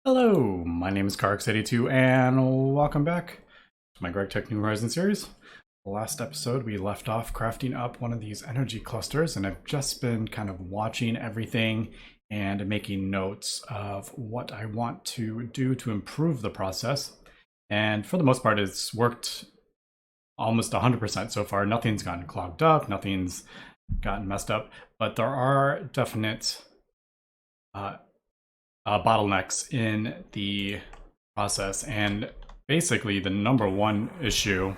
Hello, my name is Carx82 and welcome back to my Gregtech New Horizons series. Last episode we left off crafting up one of these energy clusters, and I've just been kind of watching everything and making notes of what I want to do to improve the process. And for the most part it's worked almost 100% so far. Nothing's gotten clogged up, nothing's gotten messed up, but there are definite bottlenecks in the process. And basically, the number one issue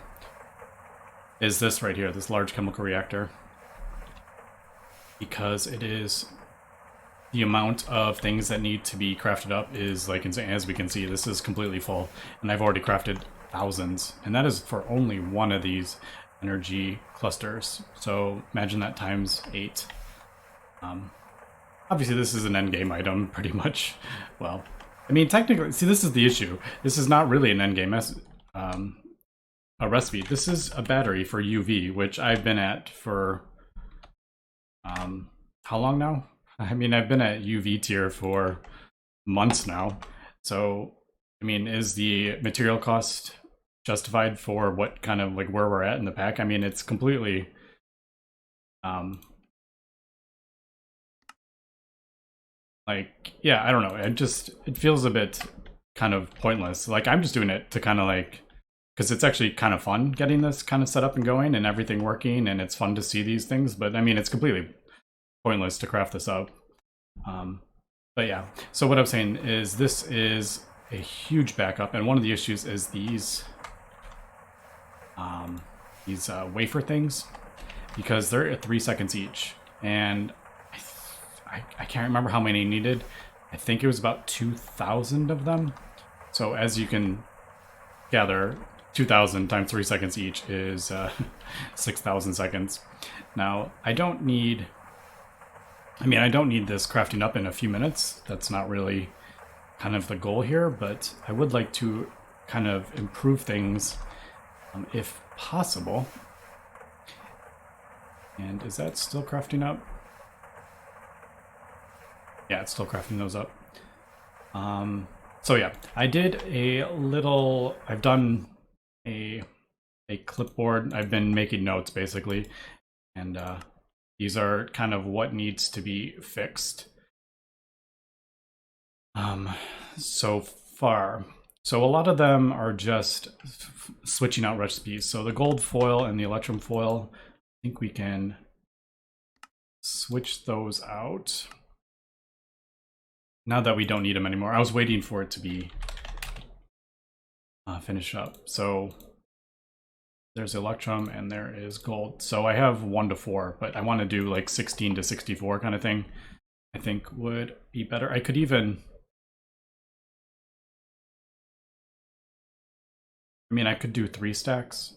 is this right here, this large chemical reactor, because it is the amount of things that need to be crafted up is like insane. As we can see, this is completely full, and I've already crafted thousands, and that is for only one of these energy clusters. So imagine that times 8. Obviously, this is an endgame item, pretty much. Well, I mean, technically, see, this is the issue. This is not really an endgame a recipe. This is a battery for UV, which I've been at for how long now? I mean, I've been at UV tier for months now. So, I mean, is the material cost justified for what kind of like where we're at in the pack? I mean, it's completely like, yeah, I don't know. It feels a bit kind of pointless. Like, I'm just doing it to kind of like, because it's actually kind of fun getting this kind of set up and going and everything working, and it's fun to see these things. But I mean, it's completely pointless to craft this up. But yeah, so what I'm saying is this is a huge backup, and one of the issues is these wafer things, because they're at 3 seconds each, and I can't remember how many needed. I think it was about 2,000 of them. So as you can gather, 2,000 times 3 seconds each is 6,000 seconds. Now, I don't need this crafting up in a few minutes. That's not really kind of the goal here, but I would like to kind of improve things if possible. And is that still crafting up? Yeah, it's still crafting those up. So yeah, I've done a clipboard. I've been making notes basically, and these are kind of what needs to be fixed so far. So a lot of them are just switching out recipes. So the gold foil and the electrum foil, I think we can switch those out now that we don't need them anymore. I was waiting for it to be finished up. So there's electrum and there is gold. So I have 1 to 4, but I want to do like 16 to 64 kind of thing. I think would be better. I could even, I could do 3 stacks.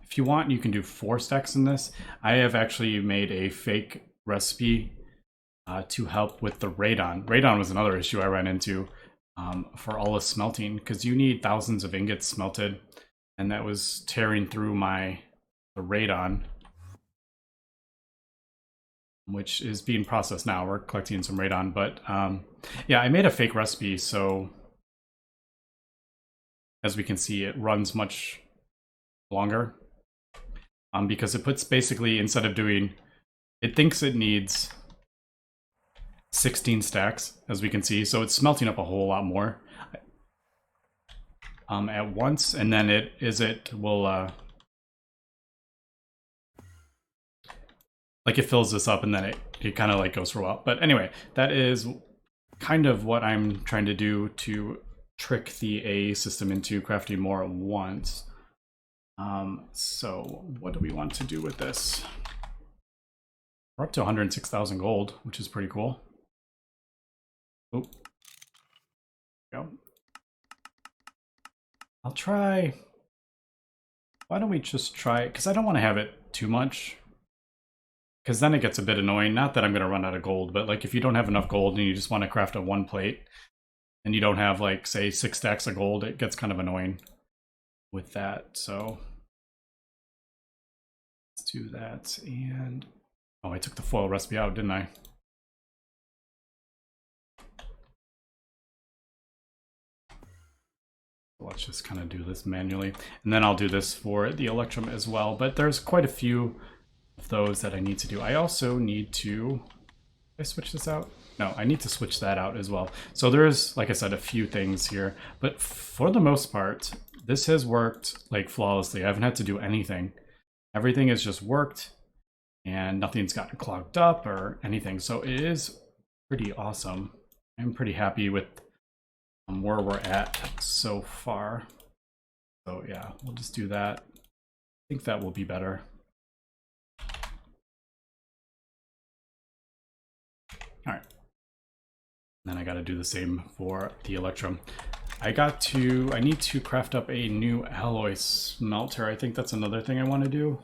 If you want, you can do 4 stacks in this. I have actually made a fake recipe to help with the radon. Radon was another issue I ran into for all the smelting, because you need thousands of ingots smelted, and that was tearing through the radon, which is being processed now. We're collecting some radon, but yeah, I made a fake recipe, so as we can see, it runs much longer because it puts basically, instead of doing, it thinks it needs 16 stacks, as we can see, so it's smelting up a whole lot more at once, and then it will like it fills this up, and then it kind of like goes for a while. But anyway, that is kind of what I'm trying to do to trick the A system into crafting more at once. So what do we want to do with this? We're up to 106,000 gold, which is pretty cool. Oh, go. I'll try. Why don't we just try it? Because I don't want to have it too much, because then it gets a bit annoying. Not that I'm going to run out of gold, but like if you don't have enough gold and you just want to craft a 1 plate and you don't have like, say, 6 stacks of gold, it gets kind of annoying with that. So let's do that. And oh, I took the foil recipe out, didn't I? Let's just kind of do this manually. And then I'll do this for the Electrum as well. But there's quite a few of those that I need to do. I also need to... Did I switch this out? No, I need to switch that out as well. So there's, like I said, a few things here. But for the most part, this has worked like flawlessly. I haven't had to do anything. Everything has just worked and nothing's gotten clogged up or anything. So it is pretty awesome. I'm pretty happy with where we're at so far. So yeah, we'll just do that. I think that will be better. All right. Then I got to do the same for the Electrum. I need to craft up a new alloy smelter. I think that's another thing I want to do.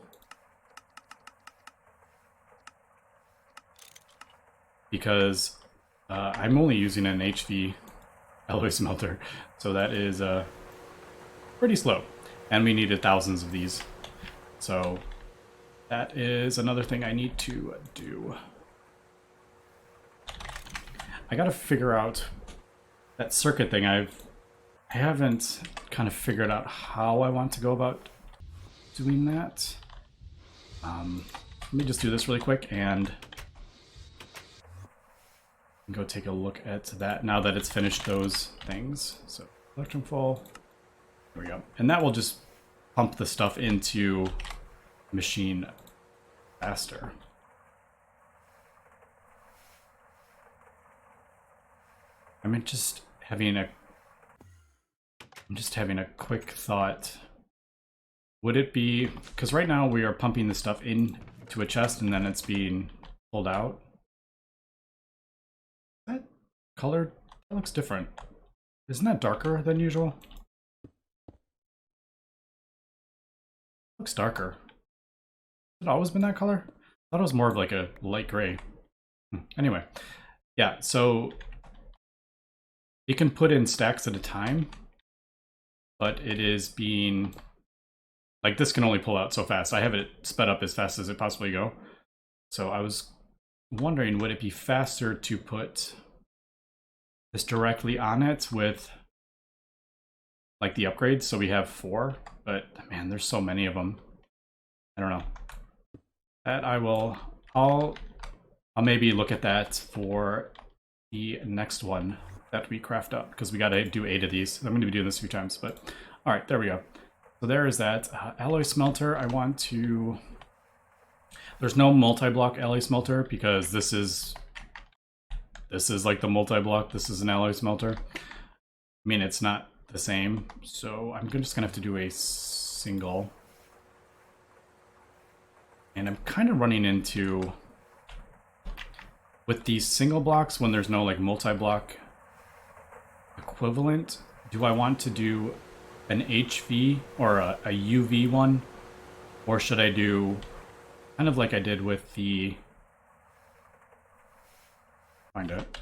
Because I'm only using an HV alloy smelter, so that is pretty slow. And we needed thousands of these. So that is another thing I need to do. I gotta figure out that circuit thing. I haven't kind of figured out how I want to go about doing that. Let me just do this really quick and go take a look at that now that it's finished those things. So Electrum full, there we go. And that will just pump the stuff into machine faster. I'm just having a quick thought. Would it be, because right now we are pumping the stuff into a chest and then it's being pulled out. Is that colored? That looks different. Isn't that darker than usual? Looks darker. Has it always been that color? I thought it was more of like a light gray. Anyway, yeah, so you can put in stacks at a time, but it is being, like this can only pull out so fast. I have it sped up as fast as it possibly go. So I was wondering, would it be faster to put this directly on it with like the upgrades? So we have 4, but man, there's so many of them. I don't know. That I'll maybe look at that for the next one that we craft up, because we got to do 8 of these. I'm going to be doing this a few times, but all right, there we go. So there is that alloy smelter. I want to, there's no multi-block alloy smelter because this is like the multi-block. This is an alloy smelter. I mean, it's not the same, so I'm just gonna have to do a single. And I'm kind of running into, with these single blocks, when there's no like multi-block equivalent, do I want to do an HV or a UV one, or should I do kind of like I did with the, find it,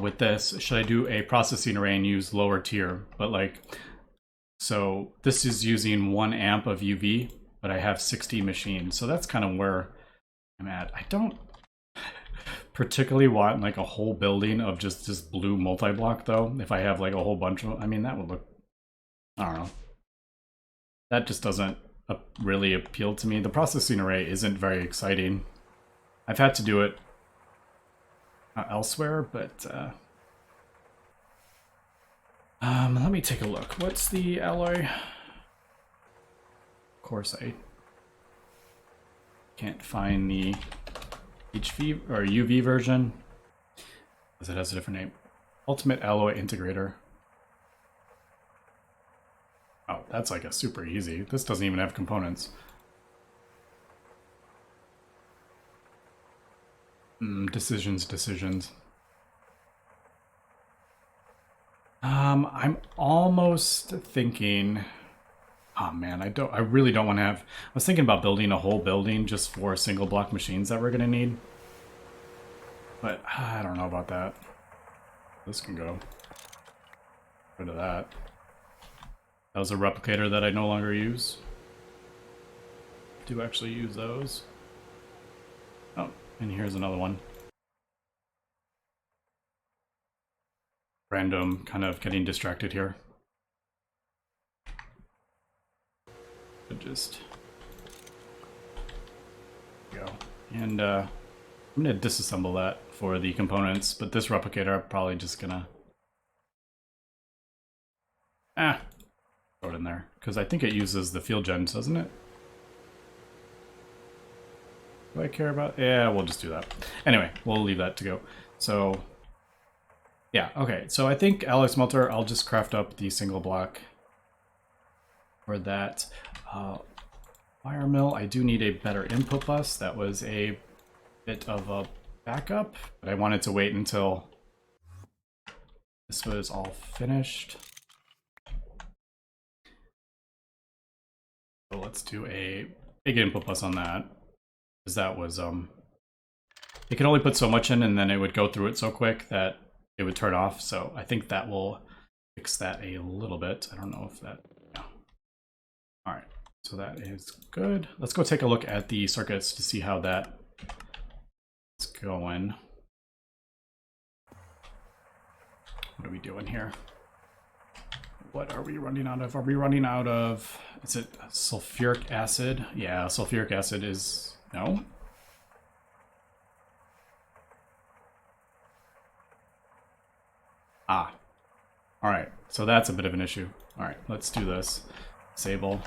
with this, should I do a processing array and use lower tier? But like, so this is using 1 amp of UV, but I have 60 machines, so that's kind of where I'm at. I don't particularly want like a whole building of just this blue multi-block though. If I have like a whole bunch of, I mean, that would look, I don't know. That just doesn't really appeal to me. The processing array isn't very exciting. I've had to do it elsewhere, but let me take a look. What's the alloy? Of course, I can't find the HV or UV version, because it has a different name. Ultimate Alloy Integrator. Oh, that's like a super easy. This doesn't even have components. Decisions. I'm almost thinking, oh man, I really don't want to have, I was thinking about building a whole building just for single block machines that we're gonna need. But I don't know about that. This can go. Rid of that. That was a replicator that I no longer use. Do actually use those. Oh, and here's another one. random kind of getting distracted here. Just go. And I'm gonna disassemble that for the components, but this replicator I'm probably just gonna throw it in there, because I think it uses the field gens, doesn't it? Do I care about? Yeah, we'll just do that. Anyway, we'll leave that to go. So, yeah, okay. So I think alloy smelter, I'll just craft up the single block for that. Wire mill, I do need a better input bus. That was a bit of a backup, but I wanted to wait until this was all finished. So let's do a big input bus on that. Because that was, it could only put so much in and then it would go through it so quick that it would turn off. So I think that will fix that a little bit. I don't know if that, yeah. All right, so that is good. Let's go take a look at the circuits to see how that is going. What are we doing here? What are we running out of? Are we running out of, is it sulfuric acid? Yeah, sulfuric acid is, no? Ah, all right, so that's a bit of an issue. All right, let's do this. Disable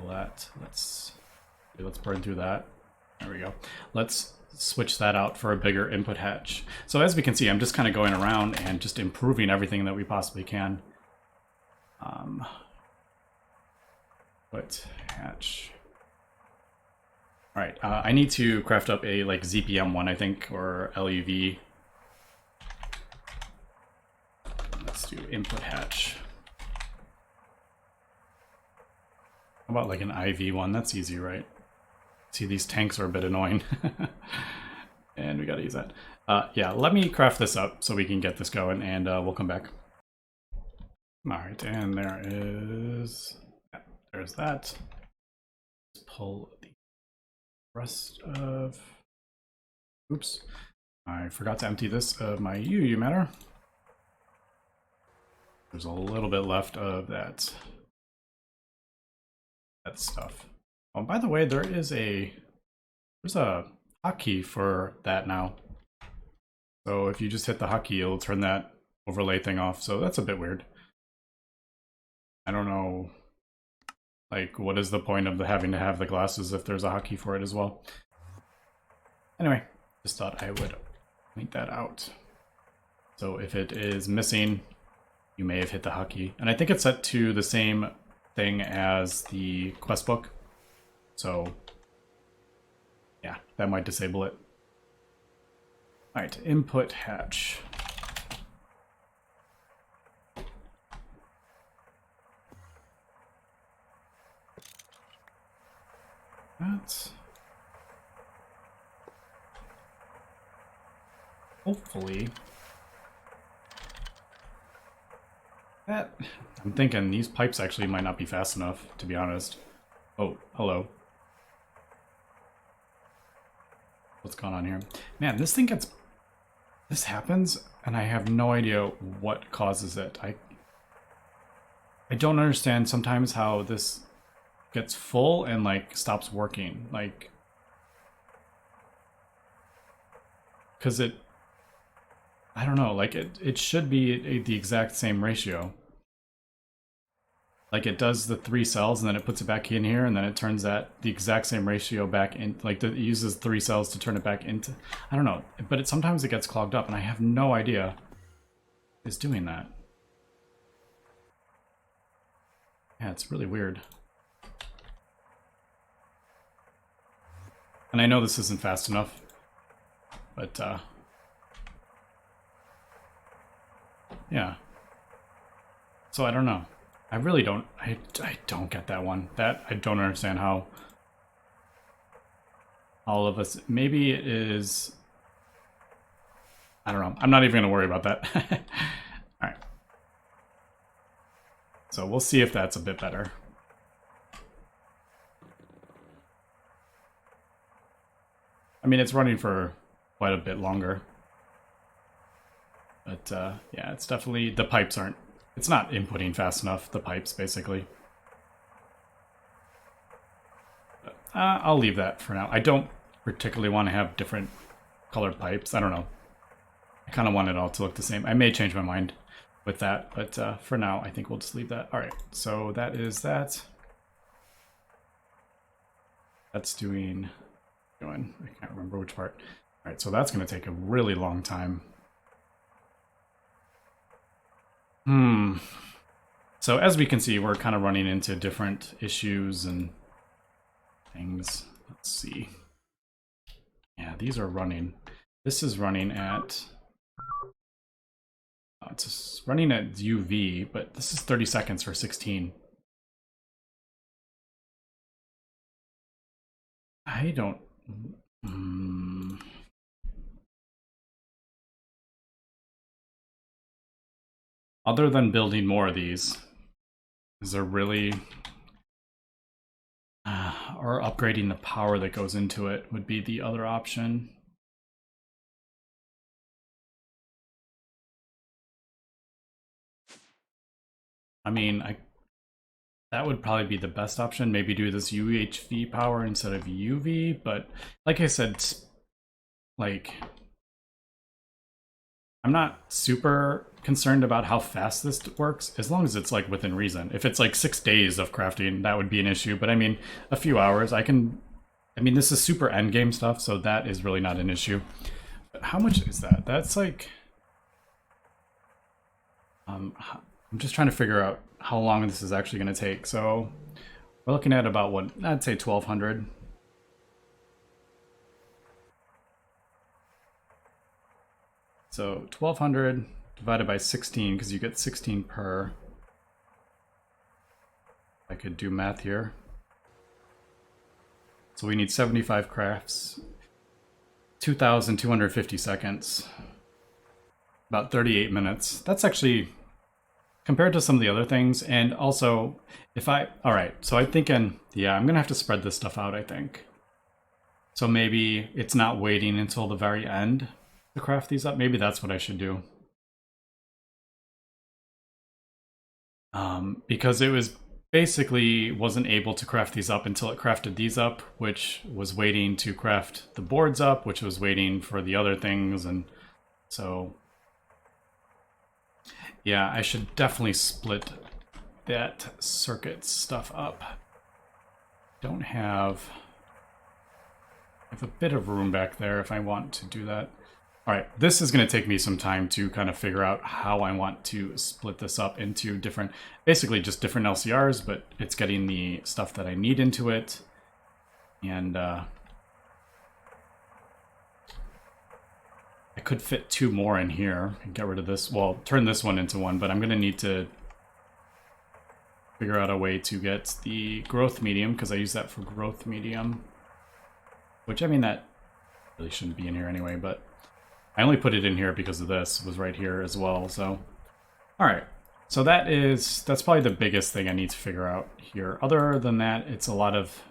that. Let's burn through that. There we go. Let's switch that out for a bigger input hatch. So as we can see, I'm just kind of going around and just improving everything that we possibly can. Put hatch. All right, I need to craft up a like ZPM one, I think, or LUV. Let's do input hatch. How about like an IV one? That's easy, right? See, these tanks are a bit annoying. And we gotta use that. Yeah, let me craft this up so we can get this going, and we'll come back. All right, and there is, yeah, there's that. Let's pull the rest of, oops, I forgot to empty this of my UU matter. There's a little bit left of that stuff. Oh, by the way, there's a hotkey for that now. So if you just hit the hotkey, it'll turn that overlay thing off. So that's a bit weird. I don't know, like, what is the point of having to have the glasses if there's a hotkey for it as well? Anyway, just thought I would point that out. So if it is missing, you may have hit the hotkey. And I think it's set to the same thing as the quest book. So yeah, that might disable it. All right, input hatch. That's hopefully that. I'm thinking these pipes actually might not be fast enough, to be honest. Oh, hello. What's going on here? Man, this thing gets, this happens and I have no idea what causes it. I don't understand sometimes how this gets full and like stops working, like, because it, I don't know, like it should be the exact same ratio. Like it does the 3 cells and then it puts it back in here and then it turns that the exact same ratio back in, like it uses 3 cells to turn it back into, I don't know, but sometimes it gets clogged up and I have no idea it's doing that. Yeah, it's really weird. And I know this isn't fast enough, but yeah. So I don't know. I really don't, I don't get that one. That, I don't understand how all of us, maybe it is, I don't know. I'm not even going to worry about that. All right. So we'll see if that's a bit better. I mean, it's running for quite a bit longer. But yeah, it's definitely, the pipes aren't, it's not inputting fast enough, the pipes basically. But, I'll leave that for now. I don't particularly want to have different colored pipes. I don't know. I kind of want it all to look the same. I may change my mind with that, but for now, I think we'll just leave that. All right, so that is that. That's doing, I can't remember which part. All right, so that's going to take a really long time. So as we can see, we're kind of running into different issues and things. Let's see. Yeah, these are running. This is running at, it's running at UV, but this is 30 seconds for 16. I don't... Other than building more of these, is there really... or upgrading the power that goes into it would be the other option. I mean, that would probably be the best option. Maybe do this UHV power instead of UV, but like I said, like, I'm not super concerned about how fast this works, as long as it's like within reason. If it's like 6 days of crafting, that would be an issue, but I mean, a few hours, I mean, this is super endgame stuff, so that is really not an issue. But how much is that? That's like, I'm just trying to figure out how long this is actually going to take. So we're looking at about, what, I'd say 1,200. So 1,200 divided by 16, because you get 16 per. I could do math here. So we need 75 crafts, 2,250 seconds, about 38 minutes. That's actually, compared to some of the other things, and also, all right, so I'm thinking, yeah, I'm gonna have to spread this stuff out, I think. So maybe it's not waiting until the very end to craft these up. Maybe that's what I should do. Because it was basically wasn't able to craft these up until it crafted these up, which was waiting to craft the boards up, which was waiting for the other things, and so yeah, I should definitely split that circuit stuff up. I have a bit of room back there if I want to do that. All right, this is going to take me some time to kind of figure out how I want to split this up into different, basically just different LCRs, but it's getting the stuff that I need into it. And I could fit 2 more in here and get rid of this. Well, turn this one into one, but I'm going to need to figure out a way to get the growth medium, because I use that for growth medium. Which, I mean, that really shouldn't be in here anyway, but I only put it in here because of this. It was right here as well, so. Alright, so that's probably the biggest thing I need to figure out here. Other than that, it's a lot of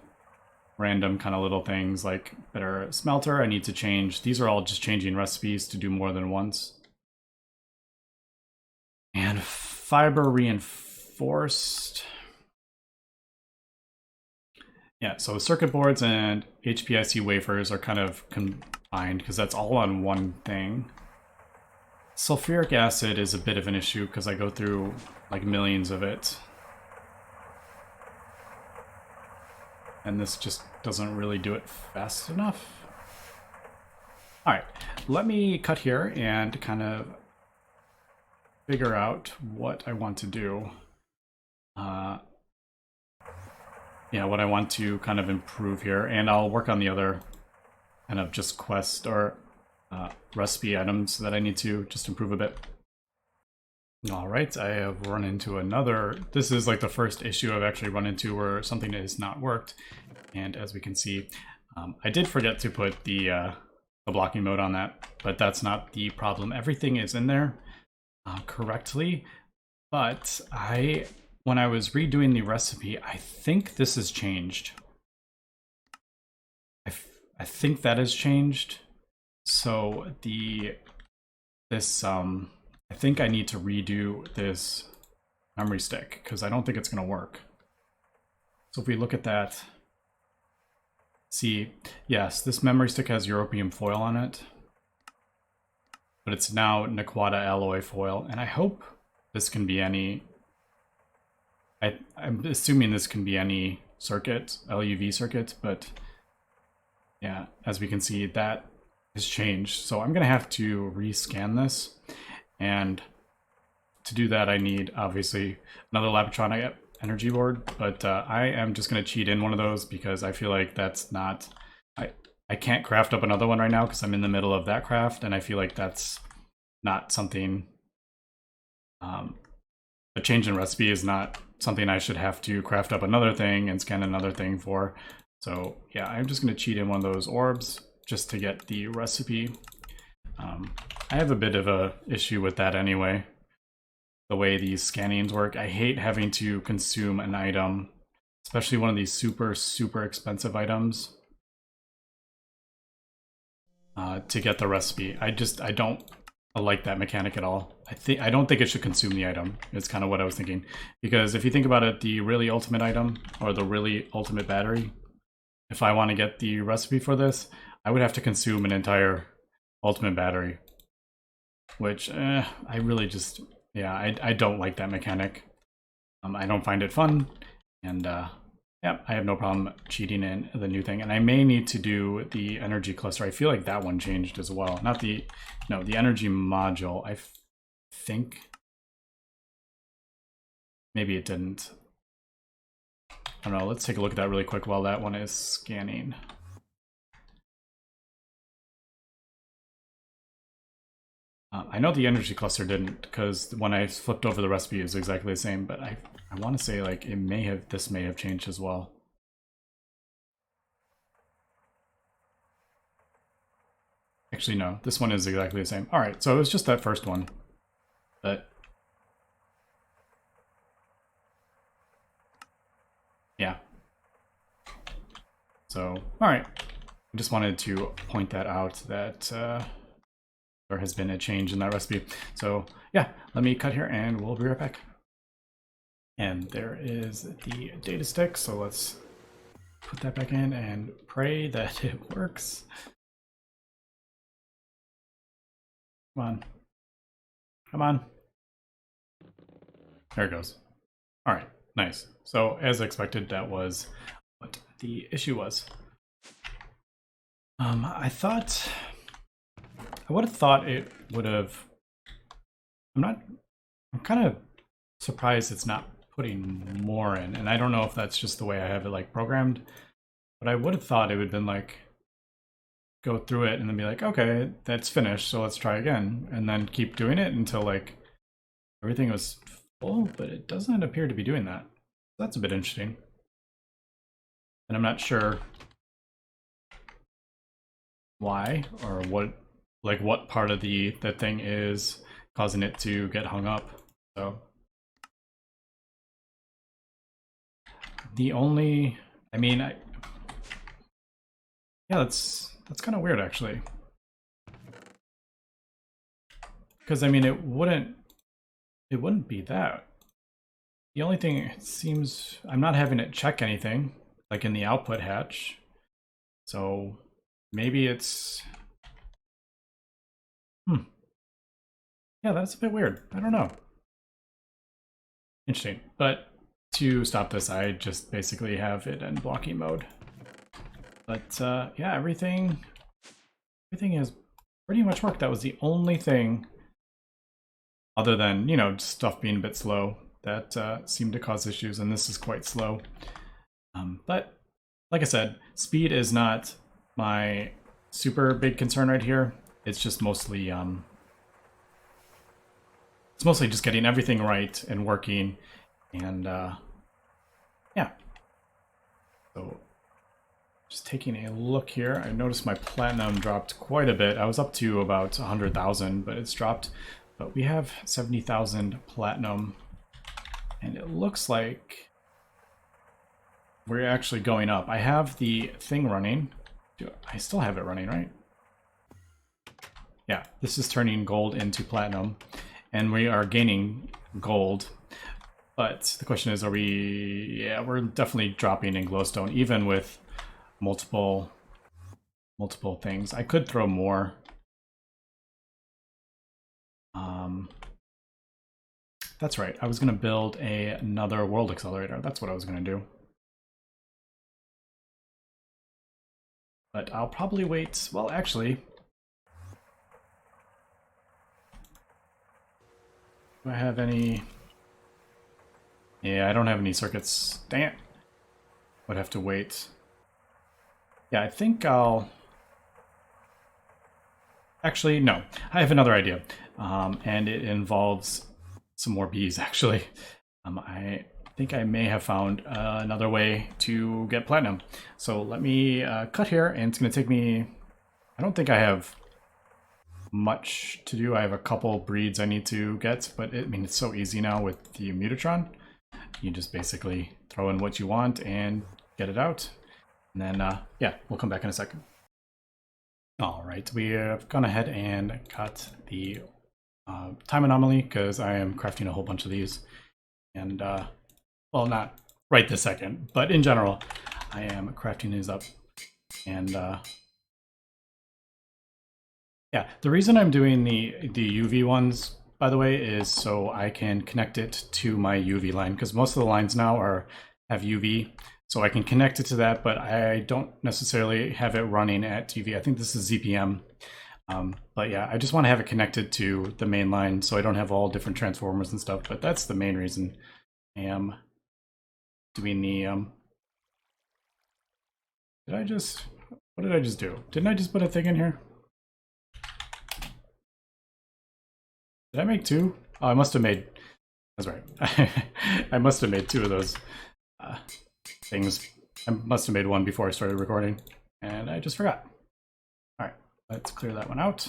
random kind of little things, like better smelter, I need to change. These are all just changing recipes to do more than once. And fiber reinforced. Yeah, so circuit boards and HPIC wafers are kind of combined because that's all on one thing. Sulfuric acid is a bit of an issue because I go through like millions of it. And this just doesn't really do it fast enough. All right, let me cut here and kind of figure out what I want to do. Yeah, what I want to kind of improve here, and I'll work on the other kind of just quest or recipe items that I need to just improve a bit. All right, I have run into another, this is like the first issue I've actually run into where something has not worked. And as we can see, I did forget to put the blocking mode on that, but that's not the problem. Everything is in there correctly, but when I was redoing the recipe, I think this has changed. I think that has changed. So this I think I need to redo this memory stick because I don't think it's going to work. So if we look at that, see, yes, this memory stick has europium foil on it, but it's now Naquata alloy foil, and I hope this can be any, I'm assuming this can be any circuit, LUV circuit, but yeah, as we can see, that has changed. So I'm going to have to rescan this, and to do that I need, obviously, another Labotronic energy board, but I am just going to cheat in one of those because I feel like that's not, I can't craft up another one right now because I'm in the middle of that craft, and I feel like that's not something, a change in recipe is not something I should have to craft up another thing and scan another thing for. So yeah, I'm just going to cheat in one of those orbs just to get the recipe. I have a bit of a issue with that anyway, the way these scannings work. I hate having to consume an item, especially one of these super expensive items, to get the recipe. I don't like that mechanic at all. I don't think it should consume the item. It's kind of what I was thinking, because if you think about it, the really ultimate item or the really ultimate battery, if I want to get the recipe for this, I would have to consume an entire ultimate battery, which I really just, yeah, I don't like that mechanic. I don't find it fun, and yeah, I have no problem cheating in the new thing. And I may need to do the energy cluster. I feel like that one changed as well. Not the, no, the energy module, I think. Maybe it didn't. I don't know, let's take a look at that really quick while that one is scanning. I know the energy cluster didn't, because when I flipped over the recipe, it was exactly the same, but I want to say like this may have changed as well. Actually, no, this one is exactly the same. All right, so it was just that first one, but yeah. So, all right, I just wanted to point that out, that there has been a change in that recipe. So yeah, let me cut here and we'll be right back. And there is the data stick, so let's put that back in and pray that it works. Come on. Come on. There it goes. All right, nice. So as expected, that was what the issue was. I would have thought it would have, I'm kind of surprised it's not putting more in, and I don't know if that's just the way I have it like programmed, but I would have thought it would have been like, go through it and then be like, okay, that's finished, so let's try again, and then keep doing it until like everything was full, but it doesn't appear to be doing that. That's a bit interesting. And I'm not sure why or what part of the thing is causing it to get hung up. So the only, I mean, yeah, that's kind of weird actually, because I mean it wouldn't be that. The only thing, it seems I'm not having it check anything like in the output hatch, so maybe it's yeah, that's a bit weird. I don't know. Interesting. But to stop this, I just basically have it in blocking mode. But yeah, everything has pretty much worked. That was the only thing, other than, you know, stuff being a bit slow, that seemed to cause issues, and this is quite slow. But like I said, speed is not my super big concern right here. It's just mostly it's mostly just getting everything right and working, and yeah. So just taking a look here, I noticed my platinum dropped quite a bit. I was up to about 100,000, but it's dropped. But we have 70,000 platinum, and it looks like we're actually going up. I have the thing running. I still have it running, right? Yeah, this is turning gold into platinum. and we are gaining gold. But the question is, are we... Yeah, we're definitely dropping in glowstone, even with multiple things. I could throw more. That's right. I was going to build another world accelerator. That's what I was going to do. But I'll probably wait. Well, actually, do I have any... Yeah, I don't have any circuits. Dang it. Would have to wait. Yeah, I think I'll... Actually, no. I have another idea. And it involves some more bees, actually. I think I may have found another way to get platinum. So let me cut here, and it's going to take me... I don't think I have much to do. I have a couple breeds I need to get, but I mean, it's so easy now with the Mutatron. You just basically throw in what you want and get it out. And then, yeah, we'll come back in a second. All right, we have gone ahead and got the time anomaly because I am crafting a whole bunch of these. And, well, not right this second, but in general, I am crafting these up. And, yeah, the reason I'm doing the UV ones, by the way, is so I can connect it to my UV line, because most of the lines now have UV, so I can connect it to that, but I don't necessarily have it running at UV. I think this is ZPM, but yeah, I just want to have it connected to the main line so I don't have all different transformers and stuff, but that's the main reason I am doing the... what did I just do? Didn't I just put a thing in here? Did I make two? Oh, I must have made... That's right. I must have made two of those things. I must have made one before I started recording, and I just forgot. All right, let's clear that one out.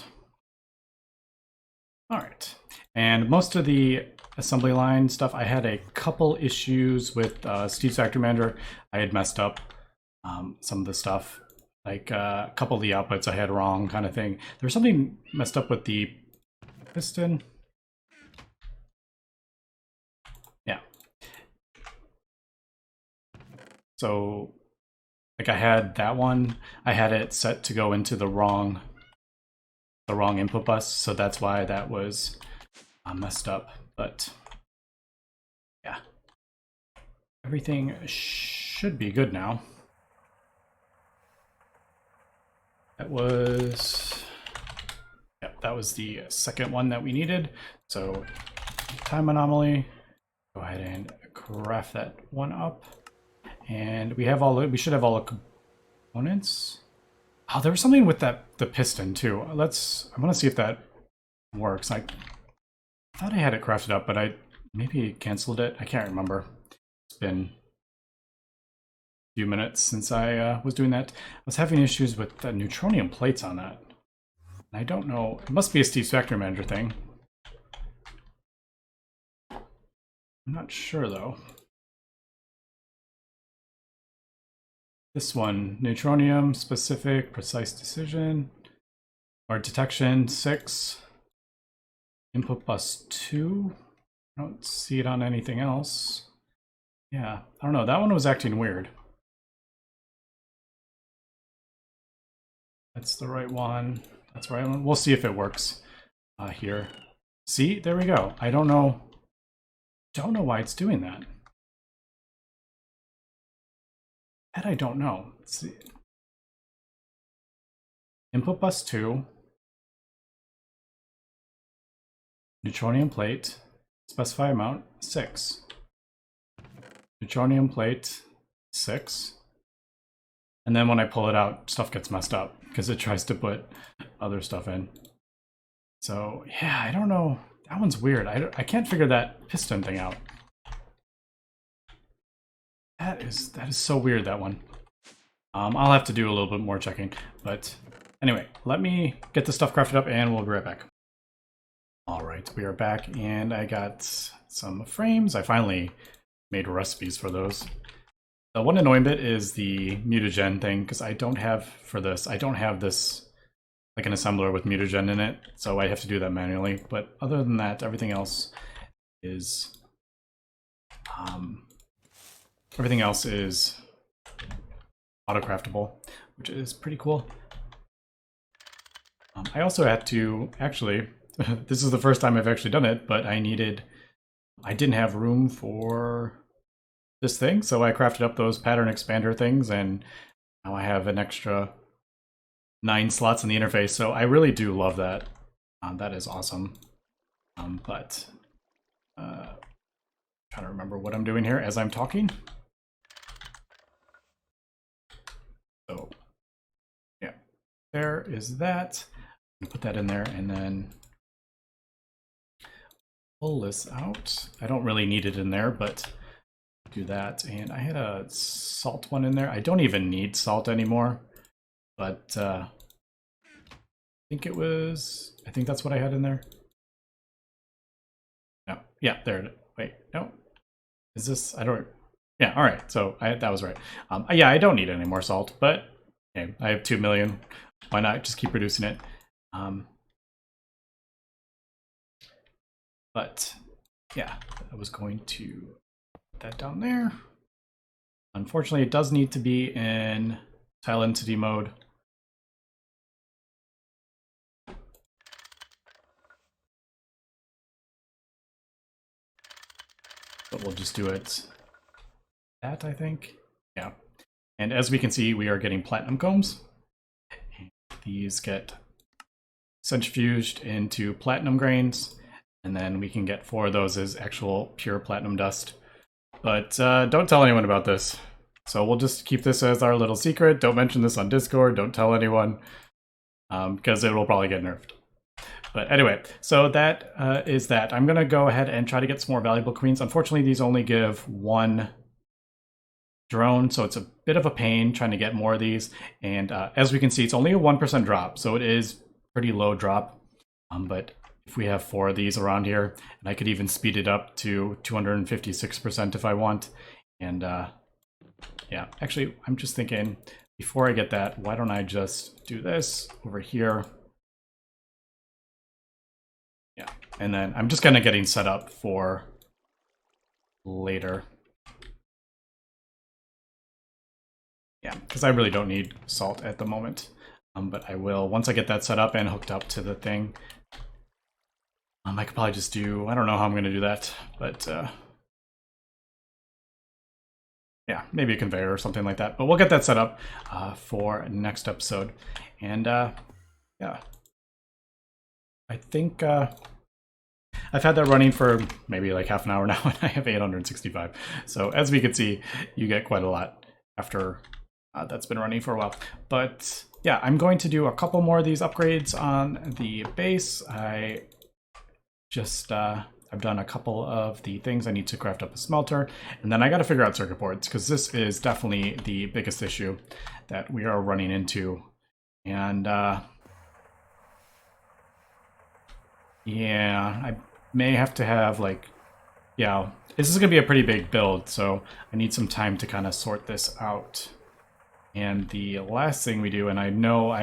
All right, and most of the assembly line stuff, I had a couple issues with Steve's Factory Manager. I had messed up some of the stuff, like a couple of the outputs I had wrong, kind of thing. There was something messed up with the piston. Yeah. So, like, I had that one. I had it set to go into the wrong input bus, so that's why that was messed up. But yeah, everything should be good now. That was... Yep, that was the second one that we needed. So time anomaly, go ahead and craft that one up. And we have we should have all the components. Oh, there was something with the piston too. I want to see if that works. I thought I had it crafted up, but I maybe canceled it. I can't remember. It's been a few minutes since I was doing that. I was having issues with the neutronium plates on that. I don't know. It must be a Steve's Factory Manager thing. I'm not sure though. This one, neutronium specific precise decision or detection 6, input bus 2. I don't see it on anything else. Yeah, I don't know. That one was acting weird. That's the right one. That's right. We'll see if it works here. See, there we go. I don't know why it's doing that. That I don't know. Let's see. Input bus 2. Neutronium plate. Specify amount 6. Neutronium plate 6. And then when I pull it out, stuff gets messed up because it tries to put other stuff in. So yeah, I don't know. That one's weird. I can't figure that piston thing out. That is so weird, that one. I'll have to do a little bit more checking. But anyway, let me get the stuff crafted up and we'll be right back. All right, we are back and I got some frames. I finally made recipes for those. The one annoying bit is the mutagen thing, because I don't have, for this, I don't have this like an assembler with mutagen in it, so I have to do that manually. But other than that, everything else is auto-craftable, which is pretty cool. I also had to, actually, this is the first time I've actually done it, but I didn't have room for this thing, so I crafted up those pattern expander things, and now I have an extra 9 slots in the interface, so I really do love that. That is awesome. But trying to remember what I'm doing here as I'm talking. So yeah, there is that. Put that in there and then pull this out. I don't really need it in there, but do that. And I had a salt one in there. I don't even need salt anymore, but I think that's what I had in there. No, yeah, there. Wait, no. Is this? I don't. Yeah, all right. So that was right. Yeah, I don't need any more salt, but okay, I have 2 million. Why not just keep producing it? But yeah, I was going to put that down there. Unfortunately, it does need to be in tile entity mode. But we'll just do it that, I think. Yeah. And as we can see, we are getting platinum combs. These get centrifuged into platinum grains, and then we can get 4 of those as actual pure platinum dust. But don't tell anyone about this. So we'll just keep this as our little secret. Don't mention this on Discord. Don't tell anyone, because it will probably get nerfed. But anyway, so that is that. I'm going to go ahead and try to get some more valuable queens. Unfortunately, these only give 1 drone, so it's a bit of a pain trying to get more of these. And as we can see, it's only a 1% drop, so it is pretty low drop. But if we have 4 of these around here, and I could even speed it up to 256% if I want. And yeah, actually, I'm just thinking, before I get that, why don't I just do this over here? Yeah, and then I'm just kind of getting set up for later. Yeah, because I really don't need salt at the moment. But I will, once I get that set up and hooked up to the thing. I could probably just do, I don't know how I'm going to do that, but yeah, maybe a conveyor or something like that. But we'll get that set up for next episode. And yeah, I think I've had that running for maybe like half an hour now, and I have 865. So as we can see, you get quite a lot after that's been running for a while. But yeah, I'm going to do a couple more of these upgrades on the base. I've done a couple of the things. I need to craft up a smelter, and then I got to figure out circuit boards, because this is definitely the biggest issue that we are running into. And yeah, I may have to have like, yeah, this is gonna be a pretty big build, so I need some time to kind of sort this out. And the last thing we do, and I know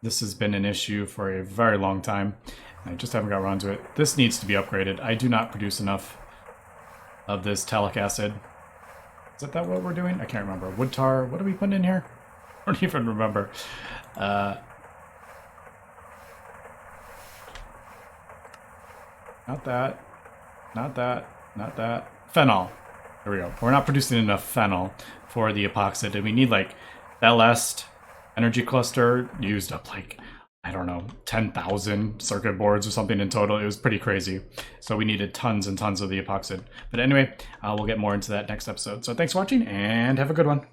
this has been an issue for a very long time, I just haven't got around to it. This needs to be upgraded. I do not produce enough of this talic acid. Is that what we're doing? I can't remember. Wood tar. What are we putting in here? I don't even remember. Not that. Not that. Not that. Phenol. There we go. We're not producing enough phenol for the epoxid, and we need like that last energy cluster used up like, I don't know, 10,000 circuit boards or something in total. It was pretty crazy. So we needed tons and tons of the epoxid. But anyway, we'll get more into that next episode. So thanks for watching, and have a good one.